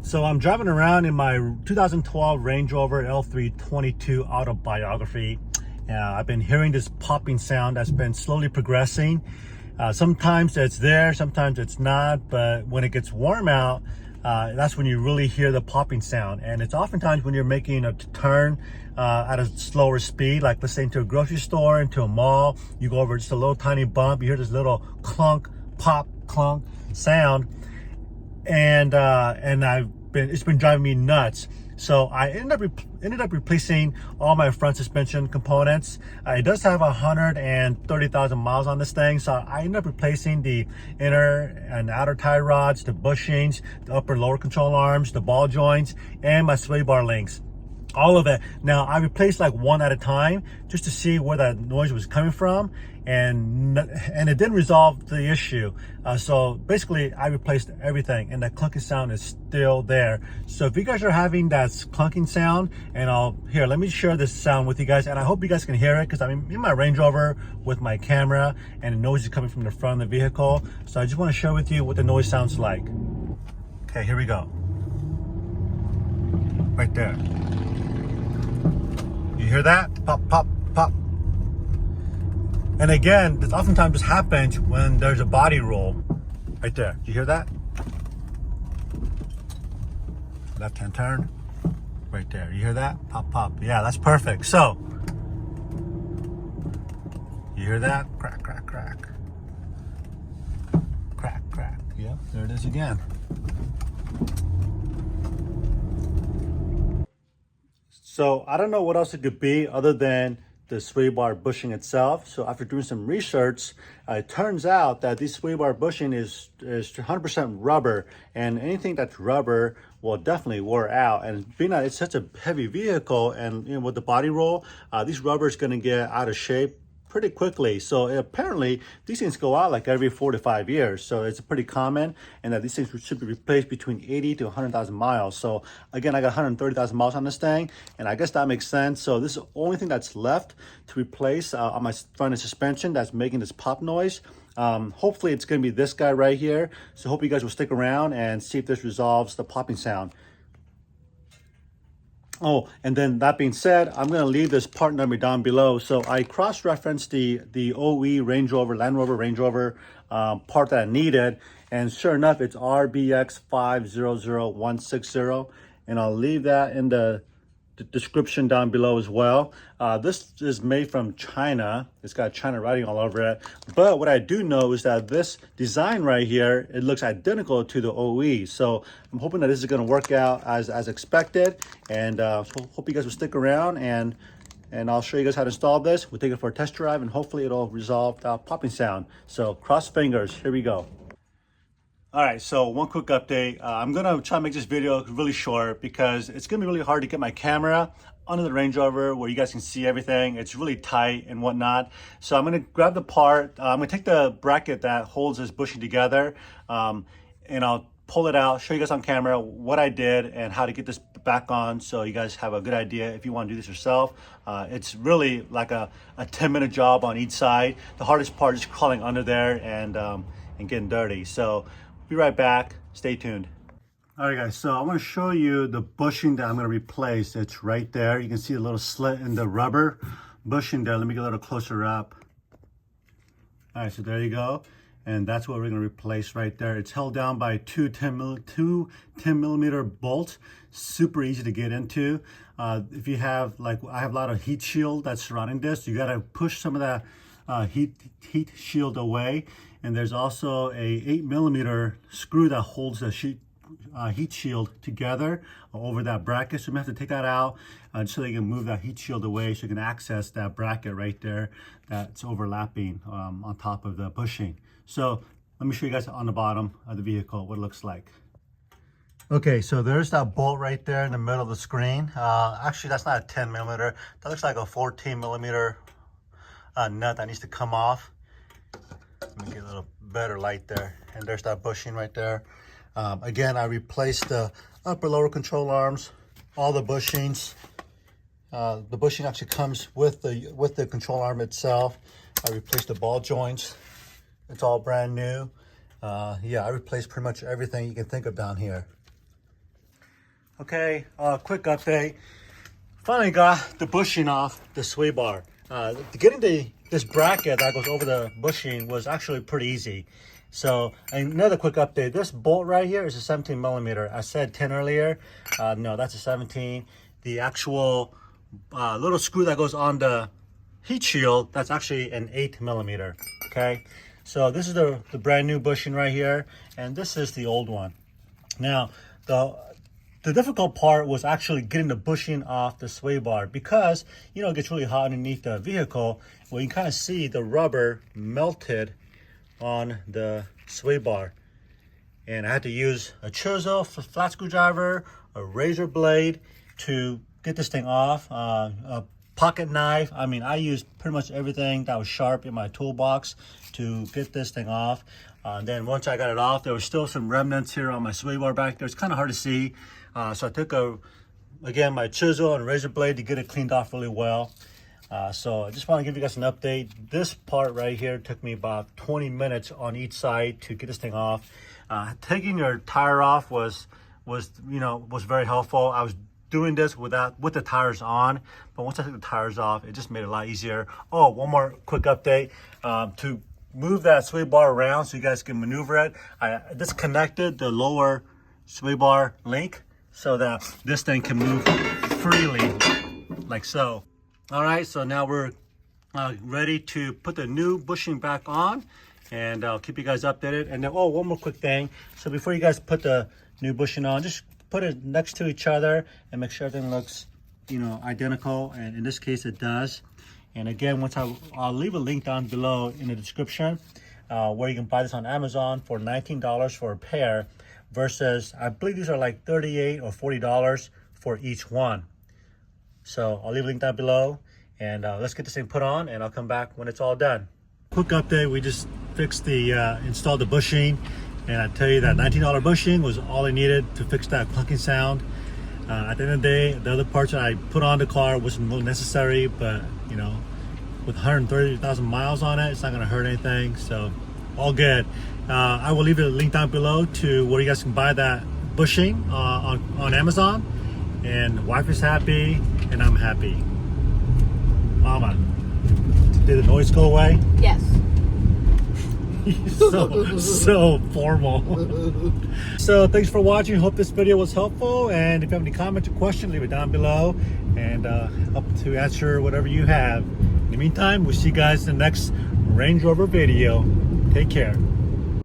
So I'm driving around in my 2012 Range Rover L322 autobiography. I've been hearing this popping sound that's been slowly progressing. Sometimes it's there, sometimes it's not, but when it gets warm out, that's when you really hear the popping sound. And it's oftentimes when you're making a turn at a slower speed, like let's say into a grocery store, into a mall, you go over just a little tiny bump, you hear this little clunk, pop, clunk sound. And it's been driving me nuts. So I ended up replacing all my front suspension components. It does have 130,000 miles on this thing, so I ended up replacing the inner and outer tie rods, the bushings, the upper and lower control arms, the ball joints, and my sway bar links. All of it. Now I replaced like one at a time just to see where that noise was coming from, and it didn't resolve the issue. So basically I replaced everything, and that clunking sound is still there. So if you guys are having that clunking sound, and let me share this sound with you guys, and I hope you guys can hear it, because I'm in my Range Rover with my camera and the noise is coming from the front of the vehicle. So I just want to share with you what the noise sounds like. Okay, here we go. Right there. You hear that? Pop, pop, pop. And again, this oftentimes just happens when there's a body roll. Right there. You hear that? Left-hand turn. Right there. You hear that? Pop, pop. Yeah, that's perfect. So, you hear that? Crack, crack, crack. Crack, crack. Yep, there it is again. So I don't know what else it could be other than the sway bar bushing itself. So after doing some research, it turns out that this sway bar bushing is 100% rubber, and anything that's rubber will definitely wear out. And being that it's such a heavy vehicle, and with the body roll, these rubber is going to get out of shape pretty quickly. So apparently these things go out like every 4 to 5 years. So it's pretty common, and that these things should be replaced between 80 to 100,000 miles. So again, I got 130,000 miles on this thing, and I guess that makes sense. So this is the only thing that's left to replace on my front end suspension that's making this pop noise. Hopefully it's going to be this guy right here. So hope you guys will stick around and see if this resolves the popping sound. Oh, and then that being said, I'm going to leave this part number down below. So I cross-referenced the OE Range Rover, Land Rover Range Rover part that I needed. And sure enough, it's RBX500160. And I'll leave that in the description down below as well. This is made from China. It's got China writing all over it. But what I do know is that this design right here, it looks identical to the OE. So I'm hoping that this is going to work out as expected. And so hope you guys will stick around, and I'll show you guys how to install this. We'll take it for a test drive, and hopefully it'll resolve the popping sound. So cross fingers. Here we go. All right, so one quick update. I'm gonna try to make this video really short because it's gonna be really hard to get my camera under the Range Rover where you guys can see everything. It's really tight and whatnot. So I'm gonna grab the part. I'm gonna take the bracket that holds this bushing together, and I'll pull it out, show you guys on camera what I did and how to get this back on, so you guys have a good idea if you want to do this yourself. It's really like a 10-minute job on each side. The hardest part is crawling under there and getting dirty. So be right back. Stay tuned. All right, guys. So I want to show you the bushing that I'm going to replace. It's right there. You can see a little slit in the rubber bushing there. Let me get a little closer up. All right, so there you go. And that's what we're going to replace right there. It's held down by two 10 millimeter bolts. Super easy to get into. If you have, like, I have a lot of heat shield that's surrounding this. You got to push some of that heat shield away. And there's also a 8 millimeter screw that holds the heat shield together over that bracket. So we have to take that out so that you can move that heat shield away, so you can access that bracket right there that's overlapping on top of the bushing. So let me show you guys on the bottom of the vehicle what it looks like. Okay, so there's that bolt right there in the middle of the screen. Actually, that's not a 10 millimeter. That looks like a 14 millimeter nut that needs to come off. Let me get a little better light there. And there's that bushing right there. Again, I replaced the upper lower control arms, all the bushings. The bushing actually comes with the control arm itself. I replaced the ball joints. It's all brand new. Yeah, I replaced pretty much everything you can think of down here. Okay, quick update. Finally got the bushing off the sway bar. Getting this bracket that goes over the bushing was actually pretty easy. So another quick update. This bolt right here is a 17 millimeter. I said 10 earlier. No, that's a 17. The actual little screw that goes on the heat shield, that's actually an 8 millimeter. Okay, so this is the brand new bushing right here, and this is the old one. Now the difficult part was actually getting the bushing off the sway bar because, you know, it gets really hot underneath the vehicle. Well, you can kind of see the rubber melted on the sway bar. And I had to use a chisel, flat screwdriver, a razor blade to get this thing off, a pocket knife. I mean, I used pretty much everything that was sharp in my toolbox to get this thing off. Then once I got it off, there was still some remnants here on my sway bar back there. It's kind of hard to see. So I took again, my chisel and razor blade to get it cleaned off really well. So I just want to give you guys an update. This part right here took me about 20 minutes on each side to get this thing off. Taking your tire off was very helpful. I was doing this with the tires on, but once I took the tires off, it just made it a lot easier. Oh, one more quick update. To move that sway bar around so you guys can maneuver it, I disconnected the lower sway bar link so that this thing can move freely, like so. All right, so now we're ready to put the new bushing back on, and I'll keep you guys updated. And then, oh, one more quick thing. So before you guys put the new bushing on, just put it next to each other and make sure everything looks, you know, identical. And in this case, it does. And again, I'll leave a link down below in the description where you can buy this on Amazon for $19 for a pair, versus I believe these are like $38 or $40 for each one. So I'll leave a link down below, and let's get this thing put on, and I'll come back when it's all done. Quick update, we just fixed installed the bushing, and I tell you that $19 bushing was all I needed to fix that clunking sound. At the end of the day, the other parts that I put on the car wasn't really necessary, but you know, with 130,000 miles on it, it's not gonna hurt anything, so all good. I will leave a link down below to where you guys can buy that bushing on Amazon, and wife is happy and I'm happy. Mama, did the noise go away? Yes. so formal. So thanks for watching. Hope this video was helpful, and if you have any comments or questions, leave it down below, and help to answer whatever you have. In the meantime, we'll see you guys in the next Range Rover video. Take care.